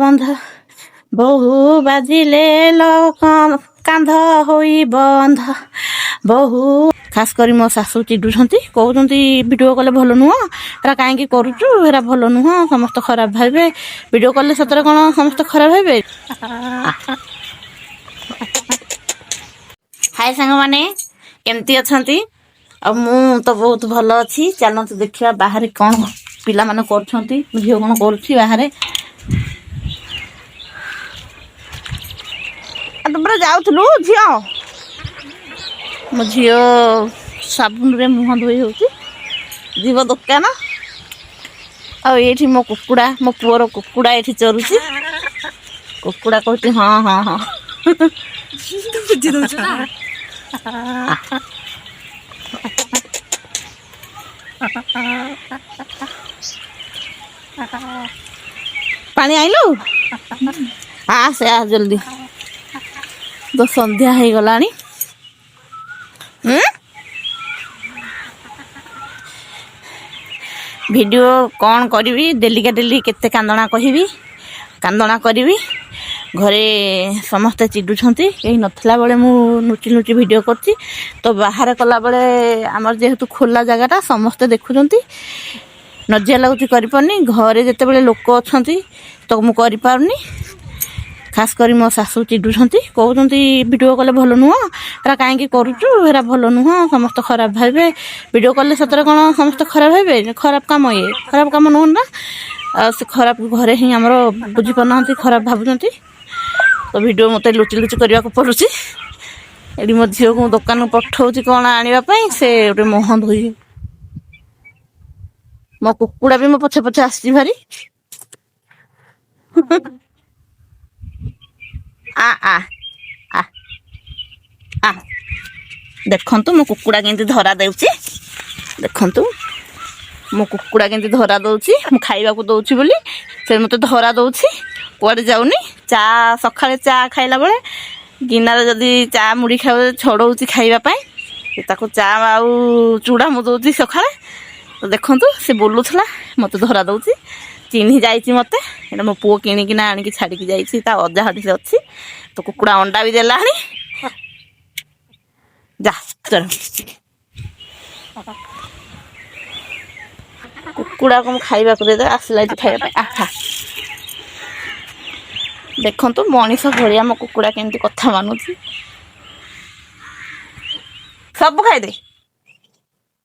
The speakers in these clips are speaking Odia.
ବନ୍ଧ ବହୁ ବାଜିଲେ କାନ୍ଧ ହୋଇ ବନ୍ଧ ବହୁ ଖାସ କରି ମୋ ଶାଶୁ ଚିଡୁଛନ୍ତି, କହୁଛନ୍ତି ଭିଡ଼ିଓ କଲେ ଭଲ ନୁହଁ, ଏରା କାହିଁକି କରୁଛୁ, ଏରା ଭଲ ନୁହଁ, ସମସ୍ତେ ଖରାପ ଭାବିବେ। ଭିଡ଼ିଓ କଲେ ସତରେ କ'ଣ ସମସ୍ତେ ଖରାପ ଭାବିବେ? ହାଇ ସାଙ୍ଗମାନେ, କେମିତି ଅଛନ୍ତି? ଆଉ ମୁଁ ତ ବହୁତ ଭଲ ଅଛି। ଚାଲନ୍ତୁ ଦେଖିବା ବାହାରେ କ'ଣ ପିଲାମାନେ କରୁଛନ୍ତି, ଝିଅ କ'ଣ କରୁଛି ବାହାରେ। ତମର ଯାଉଥିଲୁ ଝିଅ? ମୋ ଝିଅ ସାବୁନରେ ମୁହଁ ଧୋଇ ହେଉଛି, ଯିବ ଦୋକାନ। ଆଉ ଏଇଠି ମୋ କୁକୁଡ଼ା, ମୋ ପୁଅର କୁକୁଡ଼ା ଏଇଠି ଚରୁଛି। କୁକୁଡ଼ା କହୁଛି ହଁ ହଁ ହଁ। ବୁଝି ଦଉଛ ନା? ପାଣି ଆଇଲୁ? ଆସେ ଆ ଜଲ୍ଦି, ତ ସନ୍ଧ୍ୟା ହେଇଗଲାଣି। ଭିଡ଼ିଓ କ'ଣ କରିବି, ଡେଲିକା ଡେଲି କେତେ କାନ୍ଦଣା କହିବି, କାନ୍ଦଣା କରିବି। ଘରେ ସମସ୍ତେ ଚିଡୁଛନ୍ତି, କେହି ନଥିଲା ବେଳେ ମୁଁ ନୁଚି ନୁଚି ଭିଡ଼ିଓ କରୁଛି। ତ ବାହାରେ କଲାବେଳେ ଆମର ଯେହେତୁ ଖୋଲା ଜାଗାଟା ସମସ୍ତେ ଦେଖୁଛନ୍ତି, ନଜିଆ ଲାଗୁଛି କରିପାରୁନି। ଘରେ ଯେତେବେଳେ ଲୋକ ଅଛନ୍ତି ତ ମୁଁ କରିପାରୁନି। ଖାସ କରି ମୋ ଶାଶୁ ଚିଡୁଛନ୍ତି, କହୁଛନ୍ତି ଭିଡ଼ିଓ କଲେ ଭଲ ନୁହଁ, ଏରା କାହିଁକି କରୁଛୁ, ଏରା ଭଲ ନୁହଁ, ସମସ୍ତେ ଖରାପ ଭାବିବେ। ଭିଡ଼ିଓ କଲେ ସତରେ କ'ଣ ସମସ୍ତେ ଖରାପ ଭାବିବେ? ଖରାପ କାମ, ଇଏ ଖରାପ କାମ ନୁହଁ ନା। ଆଉ ସେ ଖରାପ ଘରେ ହିଁ ଆମର ବୁଝିପାରୁନାହାନ୍ତି, ଖରାପ ଭାବୁଛନ୍ତି। ତ ଭିଡ଼ିଓ ମୋତେ ଲୁଚି ଲୁଚି କରିବାକୁ ପଡ଼ୁଛି। ଏଠି ମୋ ଝିଅକୁ ମୁଁ ଦୋକାନକୁ ପଠଉଛି କ'ଣ ଆଣିବା ପାଇଁ, ସେ ଗୋଟେ ମୁହଁ ଧୋଇ। ମୋ କୁକୁଡ଼ା ବି ମୋ ପଛେ ପଛେ ଆସିଛି ଭାରି। ଆ ଆ ଆ ଆ ଦେଖନ୍ତୁ ମୋ କୁକୁଡ଼ା କେମିତି ଧରା ଦେଉଛି, ଦେଖନ୍ତୁ ମୋ କୁକୁଡ଼ା କେମିତି ଧରା ଦେଉଛି। ମୁଁ ଖାଇବାକୁ ଦେଉଛି ବୋଲି ସେ ମୋତେ ଧରା ଦେଉଛି, କୁଆଡ଼େ ଯାଉନି। ଚା ସକାଳେ ଚା ଖାଇଲା ବେଳେ ଗିନାରେ ଯଦି ଚା ମୁଢ଼ି ଖାଇବ, ଛଡ଼ଉଛି ଖାଇବା ପାଇଁ। ତାକୁ ଚା ଆଉ ଚୁଡ଼ା ମୁଁ ଦେଉଛି ସକାଳେ। ତ ଦେଖନ୍ତୁ ସେ ବୁଲୁଥିଲା, ମୋତେ ଧରା ଦେଉଛି, ଚିହ୍ନି ଯାଇଛି ମୋତେ। ଏଇଟା ମୋ ପୁଅ କିଣିକିନା ଆଣିକି ଛାଡ଼ିକି ଯାଇଛି, ତା ଅଜା ହଟିରେ ଅଛି। ତ କୁକୁଡ଼ା ଅଣ୍ଡା ବି ଦେଲାଣି। ଯା ଚଲ, କୁକୁଡ଼ାକୁ ମୁଁ ଖାଇବାକୁ ଦେଇଦେବା, ଆସିଲା ଏଠି ଖାଇବା ପାଇଁ। ଆଖା ଦେଖନ୍ତୁ ମଣିଷ ଭଳିଆ ମୋ କୁକୁଡ଼ା କେମିତି କଥା ମାନୁଛି। ସବୁ ଖାଇଦେ।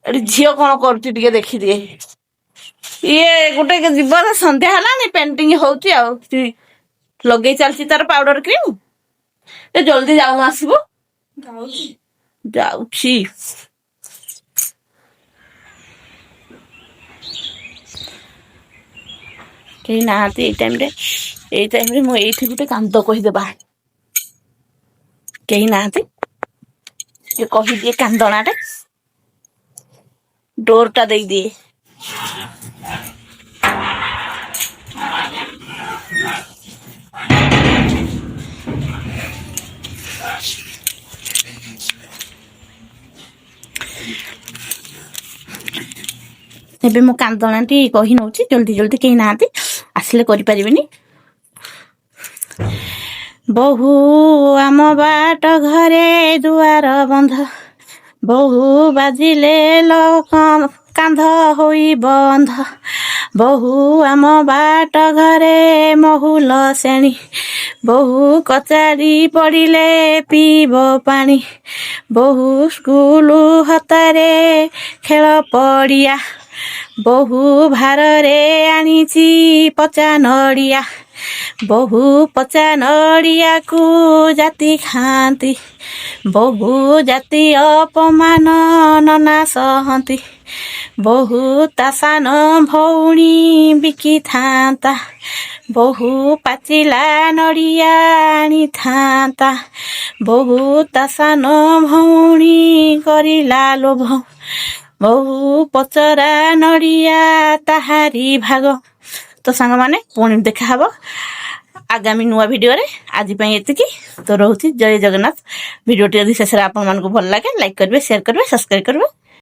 ଏଠି ଝିଅ କ'ଣ କରୁଛି ଟିକେ ଦେଖିଦିଏ। ଇଏ ଗୋଟେ ଜୀବନ, ସନ୍ଧ୍ୟା ହେଲାଣି, ପେଣ୍ଟିଂ ହଉଛି ଆଉ ଲଗେଇ ଚାଲିଛି ତାର ପାଉଡର କ୍ରିମ। ଏ ଜଲ୍ଦି ଯାଉନ, ଆସିବ। ଯାଉଛି। କେହି ନାହାନ୍ତି ଏଇ ଟାଇମରେ ମୁଁ ଏଇଠି ଗୋଟେ କାନ୍ଦ କହିଦେବା। କେହି ନାହାନ୍ତି, ଟିକେ କହିଦିଏ କାନ୍ଦଣାଟେ, ଡୋରଟା ଦେଇଦିଏ। ଏବେ ମୁଁ କାନ୍ଦଣାଟି କହି ନେଉଛି, ଜଲ୍ଦି ଜଲ୍ଦି, କେହି ନାହାନ୍ତି, ଆସିଲେ କରିପାରିବିନି। ବହୁ ଆମ ବାଟ ଘରେ ଦୁଆର ବନ୍ଧ, ବହୁ ବାଜିଲେ କାନ୍ଧ ହୋଇ ବନ୍ଧ, ବହୁ ଆମ ବାଟ ଘରେ ମହୁଲ ଶ୍ରେଣୀ, ବହୁ କଚାଡ଼ି ପଡ଼ିଲେ ପିଇବ ପାଣି, ବହୁ ସ୍କୁଲ ହତାରେ ଖେଳ ପଡ଼ିଆ, ବହୁ ଭାରରେ ଆଣିଛି ପଚା ନଡ଼ିଆ, ବହୁ ପଚା ନଡ଼ିଆକୁ ଜାତି ଖାଆନ୍ତି, ବହୁ ଜାତି ଅପମାନ ନନା ସହନ୍ତି, ବହୁ ତା ସାନ ଭଉଣୀ ବିକିଥାନ୍ତା, ବହୁ ପାଚିଲା ନଡ଼ିଆ ଆଣିଥାନ୍ତା, ବହୁ ତା ସାନ ଭଉଣୀ କରିଲା ଲୋଭ, ବହୁ ପଚରା ନଡ଼ିଆ ତାହାରି ଭାଗ। ତ ସାଙ୍ଗମାନେ, ପୁଣି ଦେଖାହବ ଆଗାମୀ ନୂଆ ଭିଡ଼ିଓରେ। ଆଜି ପାଇଁ ଏତିକି। ତ ରହୁଛି, ଜୟ ଜଗନ୍ନାଥ। ଭିଡ଼ିଓଟି ଯଦି ଶେଷରେ ଆପଣମାନଙ୍କୁ ଭଲ ଲାଗେ, ଲାଇକ୍ କରିବେ, ସେୟାର କରିବେ, ସବସ୍କ୍ରାଇବ୍ କରିବେ।